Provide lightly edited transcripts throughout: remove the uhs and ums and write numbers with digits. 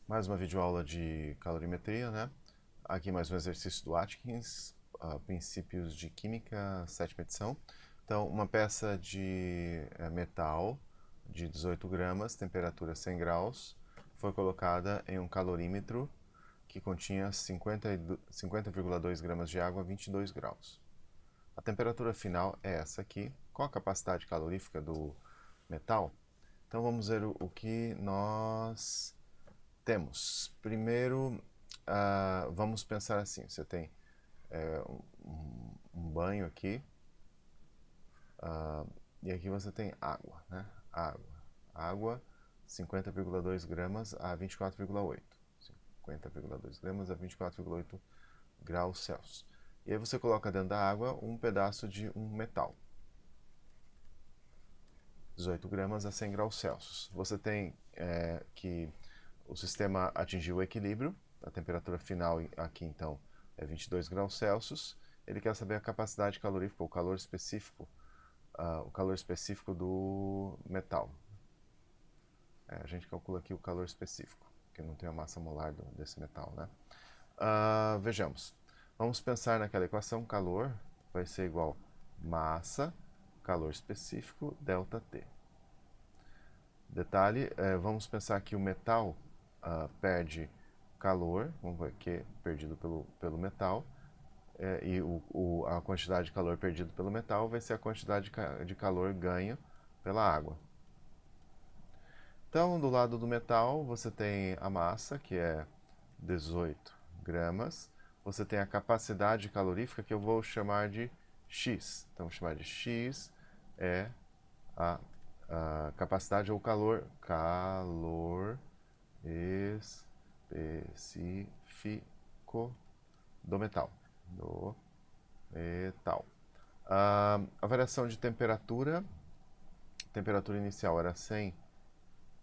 Mais uma videoaula de calorimetria, né? Aqui mais um exercício do Atkins, princípios de química, sétima edição. Então, uma peça de metal de 18 gramas, temperatura 100 graus, foi colocada em um calorímetro que continha 50,2 gramas de água a 22 graus. A temperatura final é essa aqui. Qual a capacidade calorífica do metal? Então, vamos ver o que nós temos. Primeiro, vamos pensar assim: você tem um banho aqui, e aqui você tem água, né? Água, 50,2 gramas a 24,8. 50,2 gramas a 24,8 graus Celsius. E aí você coloca dentro da água um pedaço de um metal. 18 gramas a 100 graus Celsius. Você tem que o sistema atingiu o equilíbrio, a temperatura final aqui então é 22 graus Celsius. Ele quer saber a capacidade calorífica, o calor específico do metal. A gente calcula aqui o calor específico, porque não tem a massa molar desse metal, né? Vejamos. Vamos pensar naquela equação: calor vai ser igual massa, calor específico, ΔT. Detalhe, vamos pensar que o metal perde calor, vamos ver que é perdido pelo metal, e a quantidade de calor perdido pelo metal vai ser a quantidade de calor ganho pela água. Então, do lado do metal, você tem a massa, que é 18 gramas. Você tem a capacidade calorífica, que eu vou chamar de X. Então, vou chamar de X é a capacidade ou calor específico do metal. A variação de temperatura inicial era 100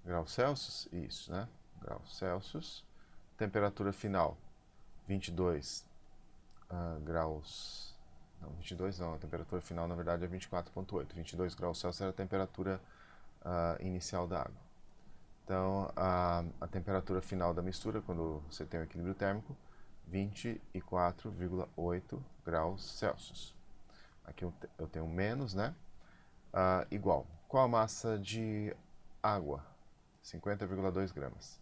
graus Celsius, isso, né? Graus Celsius. Temperatura final 22 graus. Não, 22 não, a temperatura final na verdade é 24,8. 22 graus Celsius era a temperatura inicial da água. Então, a temperatura final da mistura, quando você tem o equilíbrio térmico, 24,8 graus Celsius. Aqui eu tenho menos, né? Igual. Qual a massa de água? 50,2 gramas.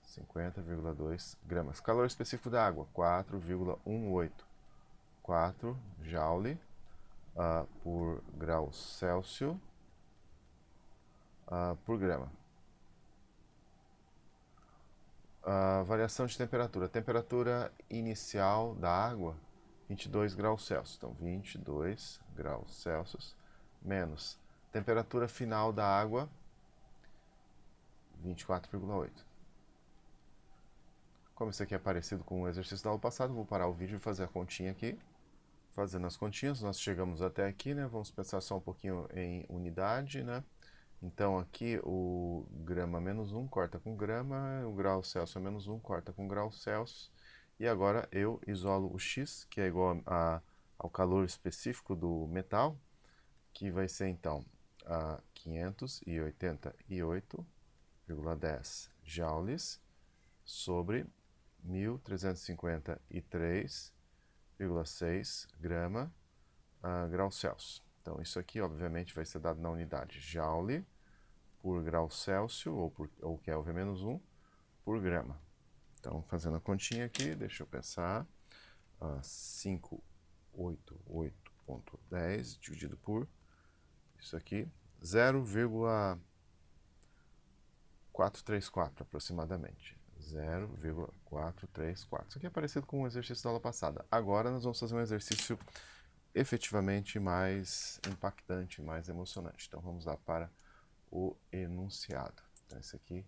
50,2 gramas. Calor específico da água, 4,18. 4 joule por grau Celsius por grama. Variação de temperatura. Temperatura inicial da água, 22 graus Celsius. Então, 22 graus Celsius menos temperatura final da água, 24,8. Como isso aqui é parecido com o exercício da aula passada, vou parar o vídeo e fazer a continha aqui. Fazendo as continhas, nós chegamos até aqui, né? Vamos pensar só um pouquinho em unidade, né? Então aqui o grama menos 1 corta com grama, o grau Celsius é menos 1 corta com grau Celsius. E agora eu isolo o X, que é igual ao calor específico do metal, que vai ser então 588,10 joules sobre 1353,6 grama grau Celsius. Então, isso aqui, obviamente, vai ser dado na unidade joule por grau Celsius, ou Kelvin menos 1, por grama. Então, fazendo a continha aqui, deixa eu pensar. 588,10 dividido por isso aqui, 0,434 aproximadamente. 0,434. Isso aqui é parecido com o exercício da aula passada. Agora nós vamos fazer um exercício efetivamente mais impactante, mais emocionante. Então vamos lá para o enunciado. Então esse aqui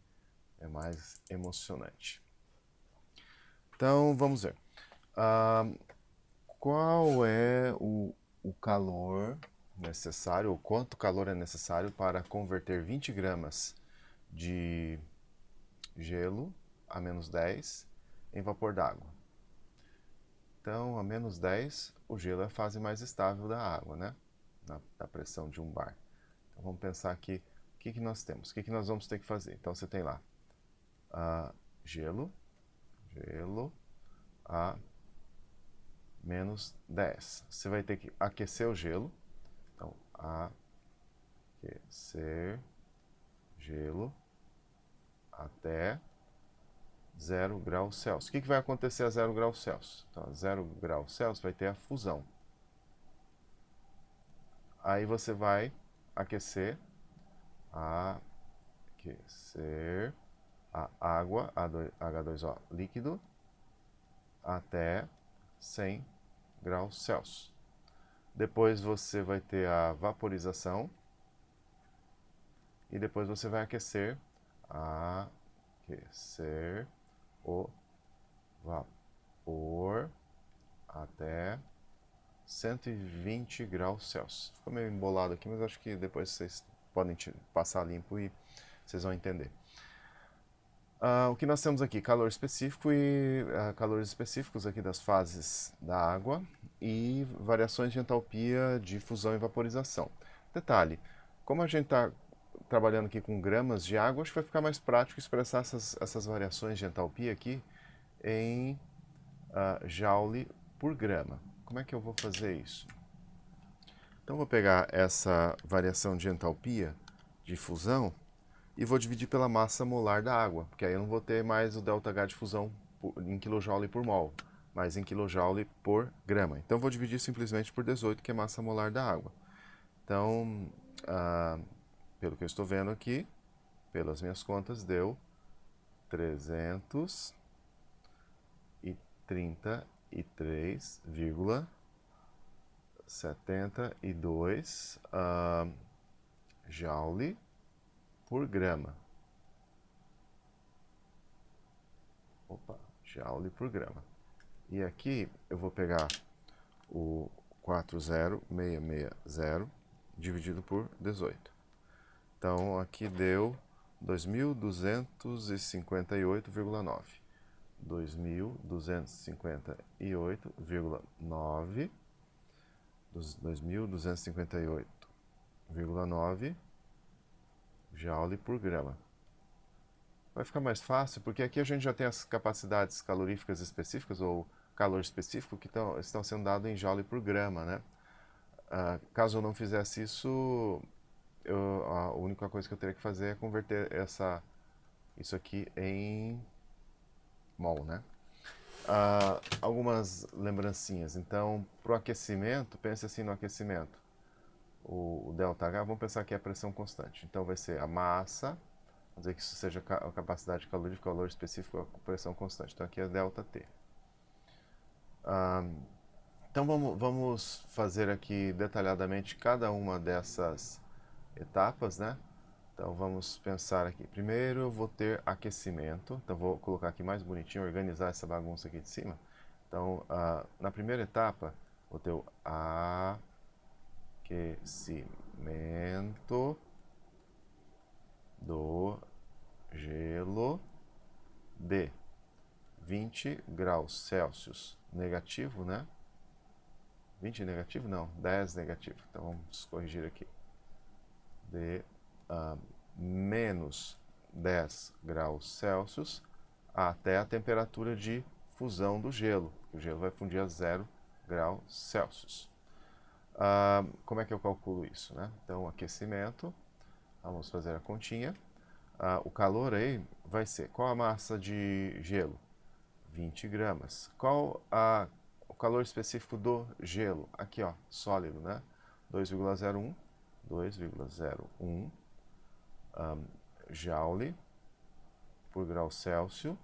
é mais emocionante. Então vamos ver. Qual é o calor necessário, ou quanto calor é necessário para converter 20 gramas de gelo a menos 10 em vapor d'água? Então, a menos 10, o gelo é a fase mais estável da água, né? Da pressão de um bar. Então, vamos pensar aqui, o que nós temos? O que nós vamos ter que fazer? Então, você tem lá gelo a menos 10. Você vai ter que aquecer o gelo. Então, aquecer gelo até 0 graus Celsius. O que vai acontecer a 0 graus Celsius? Então, a 0 graus Celsius vai ter a fusão. Aí você vai aquecer a água, H2O líquido, até 100 graus Celsius. Depois você vai ter a vaporização e depois você vai aquecer o vapor até 120 graus Celsius. Ficou meio embolado aqui, mas acho que depois vocês podem passar limpo e vocês vão entender. O que nós temos aqui? Calor específico e calores específicos aqui das fases da água e variações de entalpia de fusão e vaporização. Detalhe, como a gente está trabalhando aqui com gramas de água, acho que vai ficar mais prático expressar essas variações de entalpia aqui em joule por grama. Como é que eu vou fazer isso? Então, vou pegar essa variação de entalpia de fusão e vou dividir pela massa molar da água, porque aí eu não vou ter mais o ΔH de fusão em kJ por mol, mas em kJ por grama. Então, vou dividir simplesmente por 18, que é a massa molar da água. Então, pelo que eu estou vendo aqui, pelas minhas contas, deu 333,72 joule por grama. Joule por grama. E aqui eu vou pegar o 40660 dividido por 18. Então aqui deu 2.258,9. 2.258,9. 2.258,9 joule por grama. Vai ficar mais fácil, porque aqui a gente já tem as capacidades caloríficas específicas, ou calor específico, que estão sendo dados em joule por grama, né? Caso eu não fizesse isso, a única coisa que eu teria que fazer é converter isso aqui em mol, né? Algumas lembrancinhas. Então, para o aquecimento, pense assim no aquecimento. O ΔH, vamos pensar que é a pressão constante. Então, vai ser a massa, vamos dizer que isso seja a capacidade calórica, calor específico, a pressão constante. Então, aqui é ΔT. Então, vamos fazer aqui detalhadamente cada uma dessas etapas, né? Então, vamos pensar aqui. Primeiro, eu vou ter aquecimento. Então, vou colocar aqui mais bonitinho, organizar essa bagunça aqui de cima. Então, na primeira etapa, vou ter o aquecimento do gelo de 20 graus Celsius negativo, né? 20 negativo? Não, 10 negativo. Então, vamos corrigir aqui. De menos 10 graus Celsius até a temperatura de fusão do gelo. O gelo vai fundir a 0 graus Celsius. Como é que eu calculo isso, né? Então, aquecimento, vamos fazer a continha. O calor aí vai ser, qual a massa de gelo? 20 gramas. Qual o calor específico do gelo? Aqui, ó, sólido, né? 2,01 joule por grau Celsius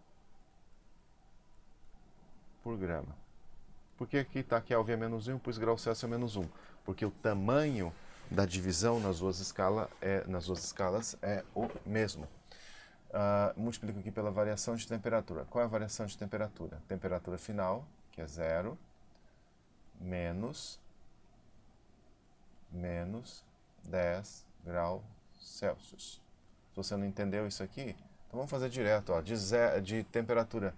por grama. Por que aqui está Kelvin é menos 1 e pus grau Celsius é menos 1? Porque o tamanho da divisão nas duas escalas é o mesmo. Multiplico aqui pela variação de temperatura. Qual é a variação de temperatura? Temperatura final, que é 0, menos 10 graus Celsius. Se você não entendeu isso aqui, então vamos fazer direto. Ó, de temperatura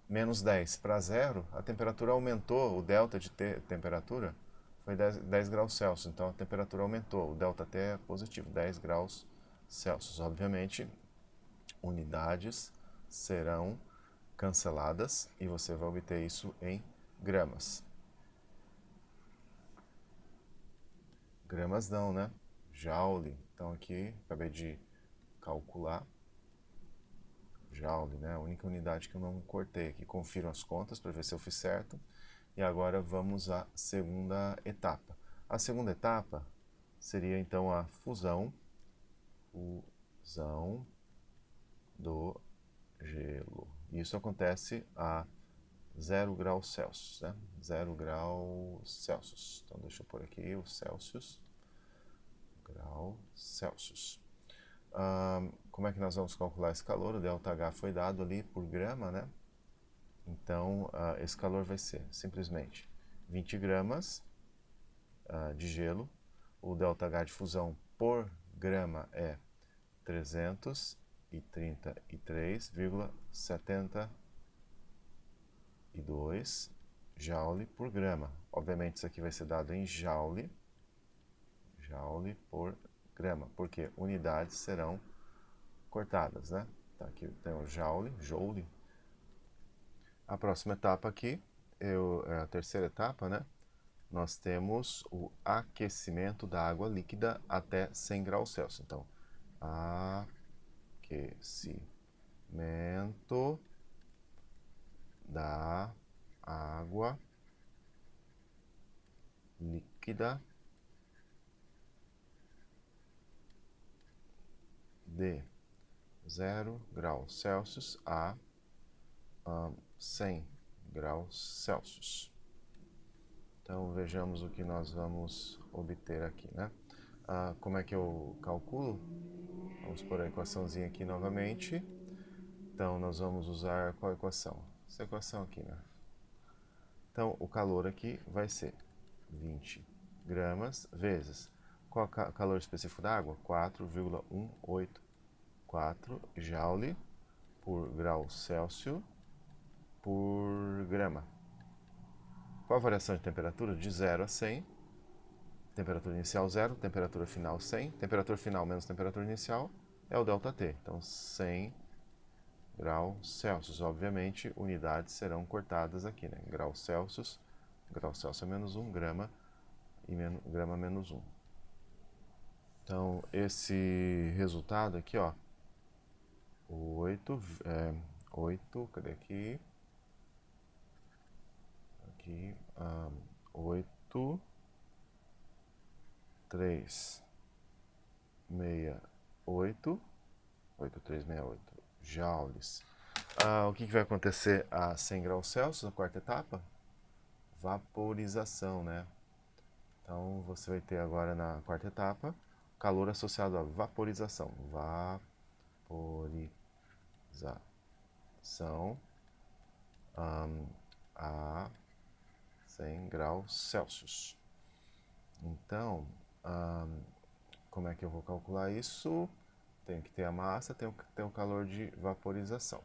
menos 10 para 0, a temperatura aumentou, o delta de temperatura foi 10 graus Celsius. Então a temperatura aumentou, o delta T é positivo, 10 graus Celsius. Obviamente, unidades serão canceladas e você vai obter isso em gramas. Gramas não, né? Joule. Então aqui, acabei de calcular. Joule, né? A única unidade que eu não cortei aqui. Confiro as contas para ver se eu fiz certo. E agora vamos à segunda etapa. A segunda etapa seria então a fusão do gelo. Isso acontece a 0 graus Celsius, né? 0 graus Celsius. Então deixa eu pôr aqui o Celsius. Grau Celsius. Como é que nós vamos calcular esse calor? O ΔH foi dado ali por grama, né? Então, esse calor vai ser simplesmente 20 gramas de gelo. O ΔH de fusão por grama é 333,72 joule por grama. Obviamente, isso aqui vai ser dado em joule por grama, porque unidades serão cortadas, né? Tá, aqui tem o joule. A próxima etapa aqui é a terceira etapa, né? Nós temos o aquecimento da água líquida até 100 graus Celsius. Então, aquecimento da água líquida de 0 graus Celsius a 100 graus Celsius. Então, vejamos o que nós vamos obter aqui, né? Como é que eu calculo? Vamos pôr a equaçãozinha aqui novamente. Então, nós vamos usar qual equação? Essa equação aqui, né? Então, o calor aqui vai ser 20 gramas vezes qual o calor específico da água? 4,184 joule por grau Celsius por grama. Qual a variação de temperatura? De 0 a 100. Temperatura inicial 0, temperatura final 100. Temperatura final menos temperatura inicial é o ΔT. Então, 100 graus Celsius. Obviamente, unidades serão cortadas aqui, né? Grau Celsius é menos 1, grama e grama menos 1. Então, esse resultado aqui, ó, 8, cadê aqui? Aqui, 8, 3, 68, 8368 joules. O que vai acontecer a 100 graus Celsius na quarta etapa? Vaporização, né? Então, você vai ter agora na quarta etapa calor associado à vaporização. Vaporização a 100 graus Celsius. Então, como é que eu vou calcular isso? Tenho que ter a massa, tenho que ter o calor de vaporização.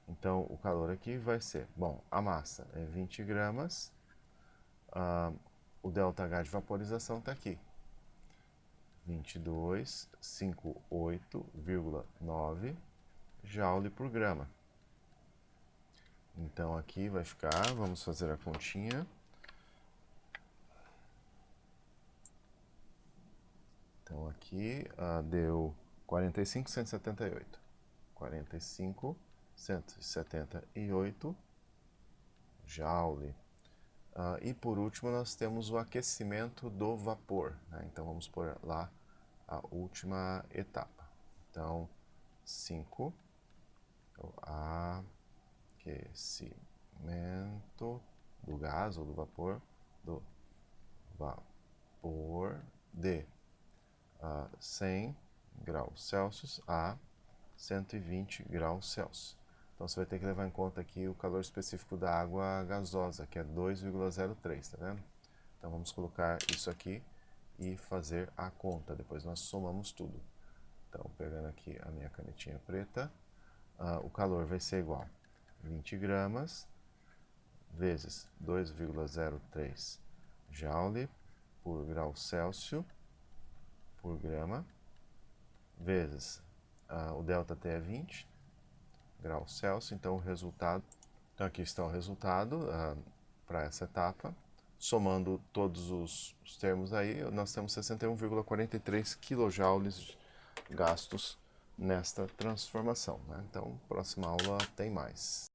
Então, o calor aqui vai ser, bom, a massa é 20 gramas, o ΔH de vaporização está aqui, 2258,9 joule por grama. Então, aqui vai ficar, vamos fazer a continha. Então, aqui deu 45.178. 45.178 joule. E por último, nós temos o aquecimento do vapor, né? Então, vamos pôr lá a última etapa. Então, 5, o aquecimento do gás ou do vapor de 100 graus Celsius a 120 graus Celsius. Então você vai ter que levar em conta aqui o calor específico da água gasosa, que é 2,03, tá vendo? Então vamos colocar isso aqui e fazer a conta, depois nós somamos tudo. Então, pegando aqui a minha canetinha preta, o calor vai ser igual a 20 gramas vezes 2,03 joule por grau Celsius por grama, vezes o ΔT é 20, graus Celsius. Então, o resultado, então aqui está o resultado para essa etapa. Somando todos os termos aí, nós temos 61,43 kJ gastos nesta transformação, né? Então, próxima aula tem mais.